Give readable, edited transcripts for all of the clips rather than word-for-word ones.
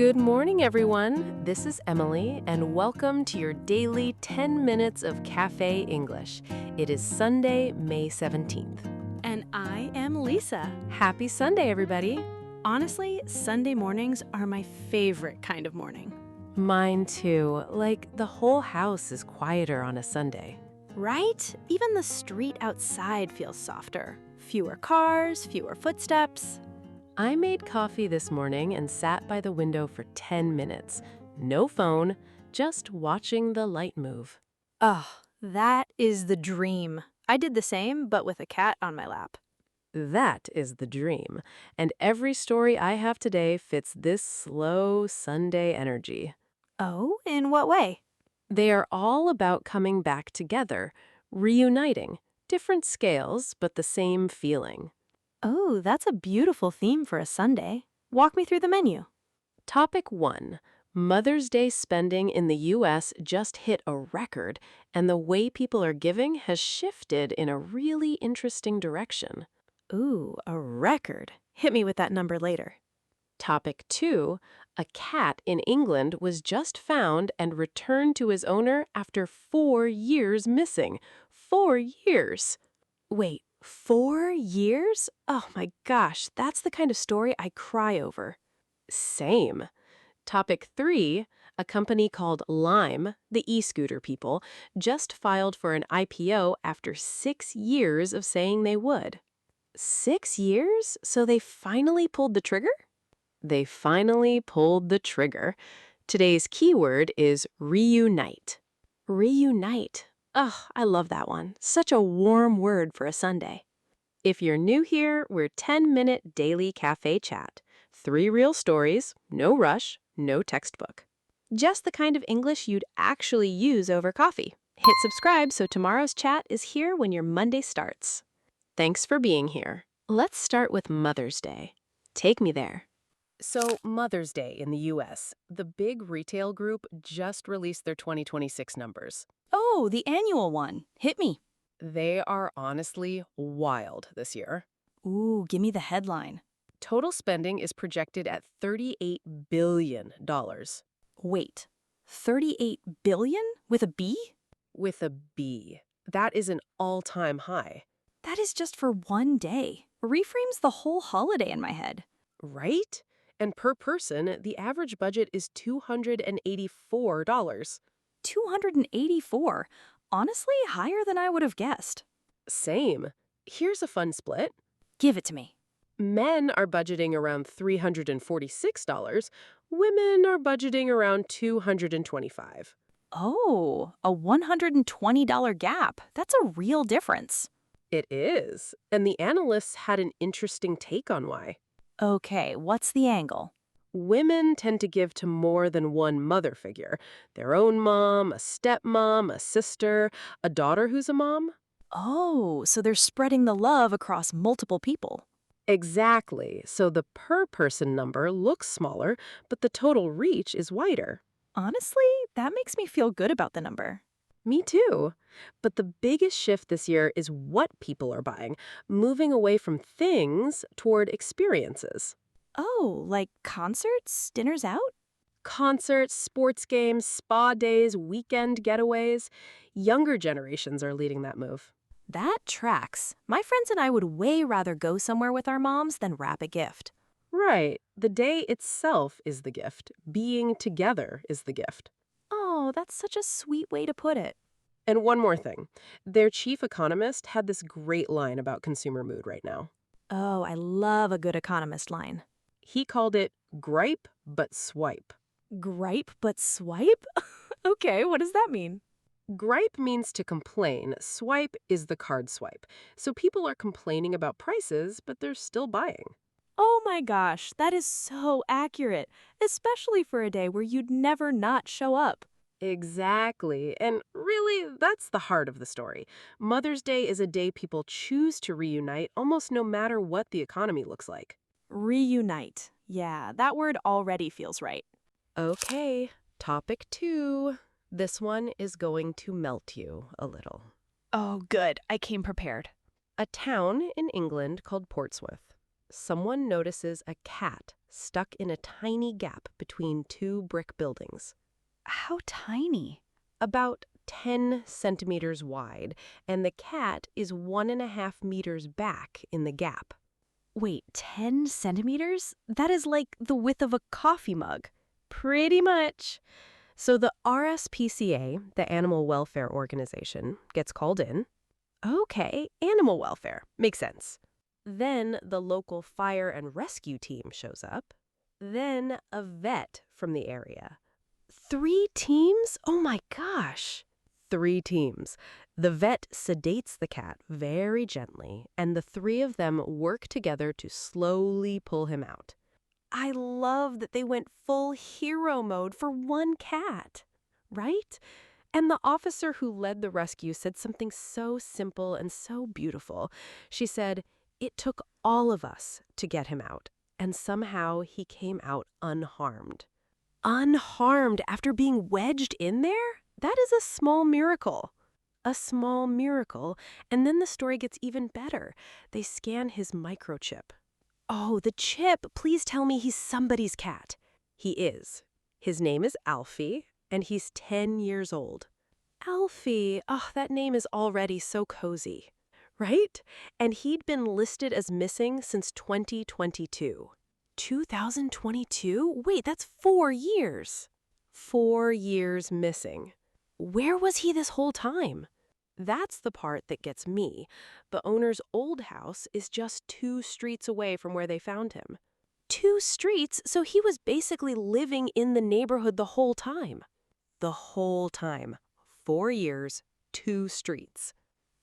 Good morning, everyone. This is Emily, and welcome to your daily 10 minutes of Cafe English. It is Sunday, May 17th. And I am Lisa. Happy Sunday, everybody. Honestly, Sunday mornings are my favorite kind of morning. Mine too. Like, the whole house is quieter on a Sunday. Right? Even the street outside feels softer. Fewer cars, fewer footsteps. I made coffee this morning and sat by the window for 10 minutes. No phone, just watching the light move. Oh, that is the dream. I did the same, but with a cat on my lap. That is the dream. And every story I have today fits this slow Sunday energy. Oh, in what way? They are all about coming back together, reuniting. Different scales, but the same feeling. Oh, that's a beautiful theme for a Sunday. Walk me through the menu. Topic 1. Mother's Day spending in the U.S. just hit a record, and the way people are giving has shifted in a really interesting direction. Ooh, a record. Hit me with that number later. Topic 2. A cat in England was just found and returned to his owner after 4 years missing. 4 years. Wait, 4 years? Oh my gosh, that's the kind of story I cry over. Same. Topic 3. A company called Lime, the e-scooter people, just filed for an IPO after 6 years of saying they would. 6 years? So they finally pulled the trigger? They finally pulled the trigger. Today's keyword is reunite. Reunite. Ugh, I love that one. Such a warm word for a Sunday. If you're new here, we're 10-minute daily cafe chat. 3 real stories, no rush, no textbook. Just the kind of English you'd actually use over coffee. Hit subscribe so tomorrow's chat is here when your Monday starts. Thanks for being here. Let's start with Mother's Day. Take me there. So, Mother's Day in the U.S., the big retail group just released their 2026 numbers. Oh, the annual one. Hit me. They are honestly wild this year. Ooh, give me the headline. Total spending is projected at $38 billion. Wait, 38 billion with a B? With a B. That is an all-time high. That is just for one day. Reframes the whole holiday in my head. Right? And per person, the average budget is $284. 284. Honestly, higher than I would have guessed. Same. Here's a fun split. Give it to me. Men are budgeting around $346. Women are budgeting around $225. Oh, a $120 gap. That's a real difference. It is. And the analysts had an interesting take on why. Okay, what's the angle? Women tend to give to more than one mother figure. Their own mom, a stepmom, a sister, a daughter who's a mom. Oh, so they're spreading the love across multiple people. Exactly. So the per-person number looks smaller, but the total reach is wider. Honestly, that makes me feel good about the number. Me too. But the biggest shift this year is what people are buying, moving away from things toward experiences. Oh, like concerts, dinners out? Concerts, sports games, spa days, weekend getaways. Younger generations are leading that move. That tracks. My friends and I would way rather go somewhere with our moms than wrap a gift. Right. The day itself is the gift. Being together is the gift. Oh, that's such a sweet way to put it. And one more thing. Their chief economist had this great line about consumer mood right now. Oh, I love a good economist line. He called it gripe but swipe. Gripe but swipe? Okay, what does that mean? Gripe means to complain. Swipe is the card swipe. So people are complaining about prices, but they're still buying. Oh my gosh, that is so accurate, especially for a day where you'd never not show up. Exactly. And really, that's the heart of the story. Mother's Day is a day people choose to reunite almost no matter what the economy looks like. Reunite. Yeah, that word already feels right. Okay, topic 2. This one is going to melt you a little. Oh, good. I came prepared. A town in England called Portsmouth. Someone notices a cat stuck in a tiny gap between two brick buildings. How tiny? About 10 centimeters wide, and the cat is 1.5 meters back in the gap. Wait, 10 centimeters? That is like the width of a coffee mug. Pretty much. So the RSPCA, the Animal Welfare Organization, gets called in. Okay, animal welfare. Makes sense. Then the local fire and rescue team shows up. Then a vet from the area. 3 teams? Oh my gosh. 3 teams. The vet sedates the cat very gently, and the 3 of them work together to slowly pull him out. I love that they went full hero mode for one cat. Right? And the officer who led the rescue said something so simple and so beautiful. She said, "It took all of us to get him out, and somehow he came out unharmed." Unharmed after being wedged in there? That is a small miracle. A small miracle, and then the story gets even better. They scan his microchip. Oh, the chip. Please tell me he's somebody's cat. He is. His name is Alfie, and he's 10 years old. Alfie. Oh, that name is already so cozy. Right? And he'd been listed as missing since 2022. 2022? Wait, that's 4 years. 4 years missing. Where was he this whole time? That's the part that gets me. The owner's old house is just 2 streets away from where they found him. 2 streets? So he was basically living in the neighborhood the whole time. The whole time. 4 years, 2 streets.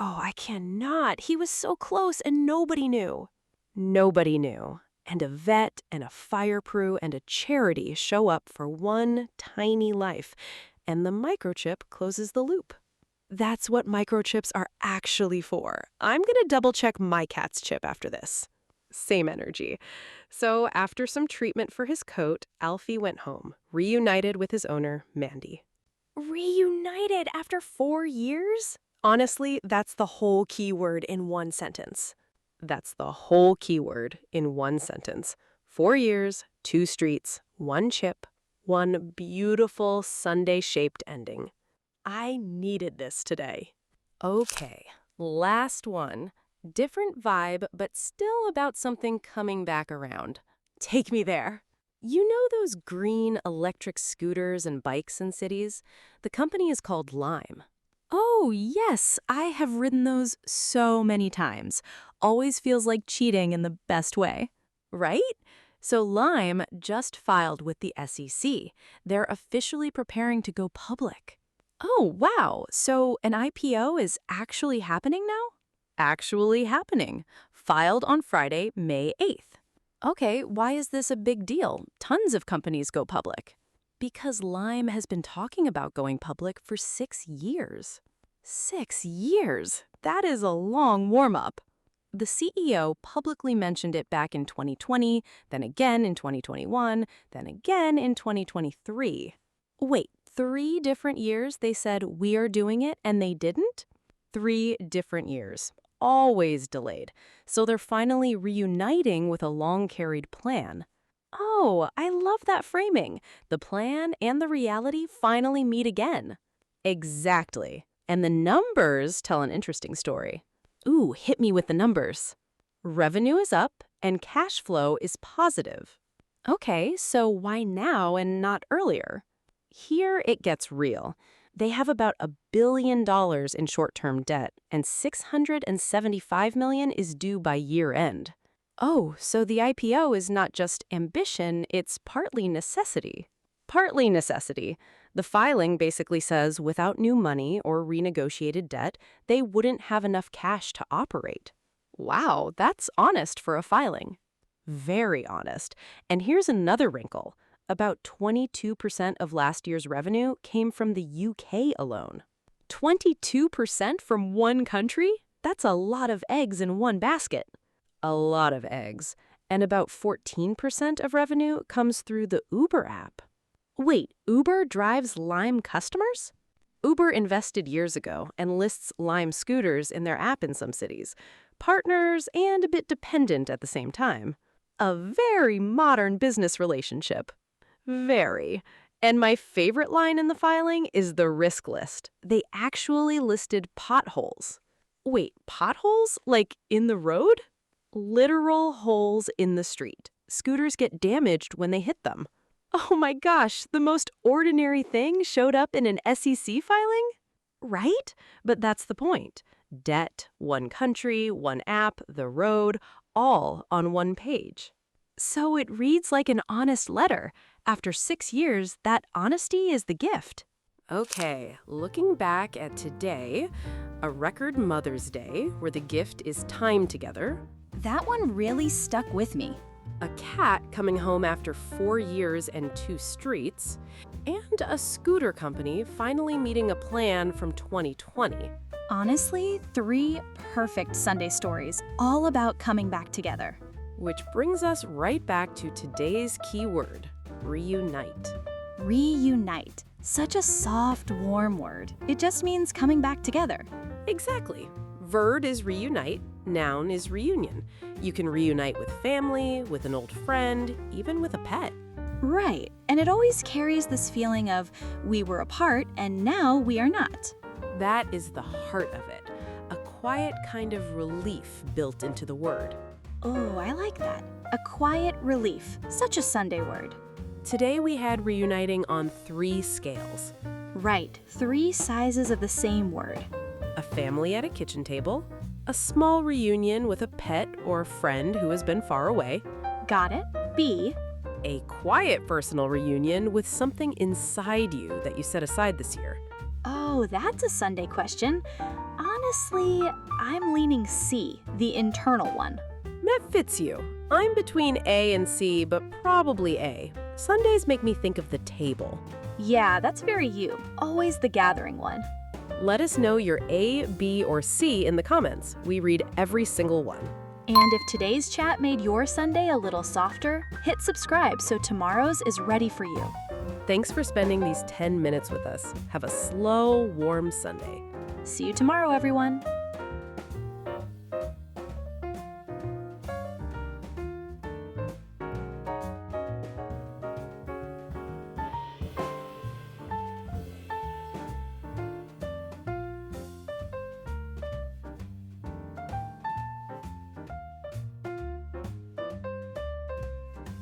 Oh, I cannot. He was so close and nobody knew. Nobody knew. And a vet and a fire crew and a charity show up for one tiny life, and the microchip closes the loop. That's what microchips are actually for. I'm going to double-check my cat's chip after this. Same energy. So after some treatment for his coat, Alfie went home, reunited with his owner, Mandy. Reunited after 4 years? Honestly, that's the whole key word in one sentence. That's the whole keyword in one sentence. 4 years, 2 streets, 1 chip, 1 beautiful Sunday-shaped ending. I needed this today. Okay, last one. Different vibe, but still about something coming back around. Take me there. You know those green electric scooters and bikes in cities? The company is called Lime. Oh, yes, I have ridden those so many times. Always feels like cheating in the best way. Right? So Lime just filed with the SEC. They're officially preparing to go public. Oh, wow. So an IPO is actually happening now? Actually happening. Filed on Friday, May 8th. Okay, why is this a big deal? Tons of companies go public. Because Lime has been talking about going public for 6 years. 6 years? That is a long warm-up. The CEO publicly mentioned it back in 2020, then again in 2021, then again in 2023. Wait, 3 different years they said, "We are doing it," and they didn't? 3 different years. Always delayed. So they're finally reuniting with a long-carried plan. Oh, I love that framing. The plan and the reality finally meet again. Exactly. And the numbers tell an interesting story. Ooh, hit me with the numbers. Revenue is up and cash flow is positive. Okay, so why now and not earlier? Here it gets real. They have about $1 billion in short-term debt, and $675 million is due by year-end. Oh, so the IPO is not just ambition, it's partly necessity. Partly necessity. The filing basically says without new money or renegotiated debt, they wouldn't have enough cash to operate. Wow, that's honest for a filing. Very honest. And here's another wrinkle. About 22% of last year's revenue came from the UK alone. 22% from one country? That's a lot of eggs in one basket. A lot of eggs. And about 14% of revenue comes through the Uber app. Wait, Uber drives Lime customers? Uber invested years ago and lists Lime scooters in their app in some cities. Partners and a bit dependent at the same time. A very modern business relationship. Very. And my favorite line in the filing is the risk list. They actually listed potholes. Wait, potholes? Like in the road? Literal holes in the street. Scooters get damaged when they hit them. Oh my gosh, the most ordinary thing showed up in an SEC filing? Right? But that's the point. Debt, one country, one app, the road, all on one page. So it reads like an honest letter. After 6 years, that honesty is the gift. Okay, looking back at today, a record Mother's Day where the gift is time together, That one really stuck with me. a cat coming home after 4 years and 2 streets, and a scooter company finally meeting a plan from 2020. Honestly, 3 perfect Sunday stories, all about coming back together. Which brings us right back to today's key word, reunite. Reunite. Such a soft, warm word. It just means coming back together. Exactly. Verb is reunite, noun is reunion. You can reunite with family, with an old friend, even with a pet. Right. And it always carries this feeling of we were apart and now we are not. That is the heart of it, a quiet kind of relief built into the word. Oh, I like that. A quiet relief. Such a Sunday word. Today we had reuniting on 3 scales. Right. 3 sizes of the same word. A family at a kitchen table, a small reunion with a pet or a friend who has been far away, Got it? B. a quiet personal reunion with something inside you that you set aside this year. Oh, that's a Sunday question. Honestly, I'm leaning C, the internal one. That fits you. I'm between A and C, but probably A. Sundays make me think of the table. Yeah, that's very you. Always the gathering one. Let us know your A, B, or C in the comments. We read every single one. And if today's chat made your Sunday a little softer, hit subscribe so tomorrow's is ready for you. Thanks for spending these 10 minutes with us. Have a slow, warm Sunday. See you tomorrow, everyone.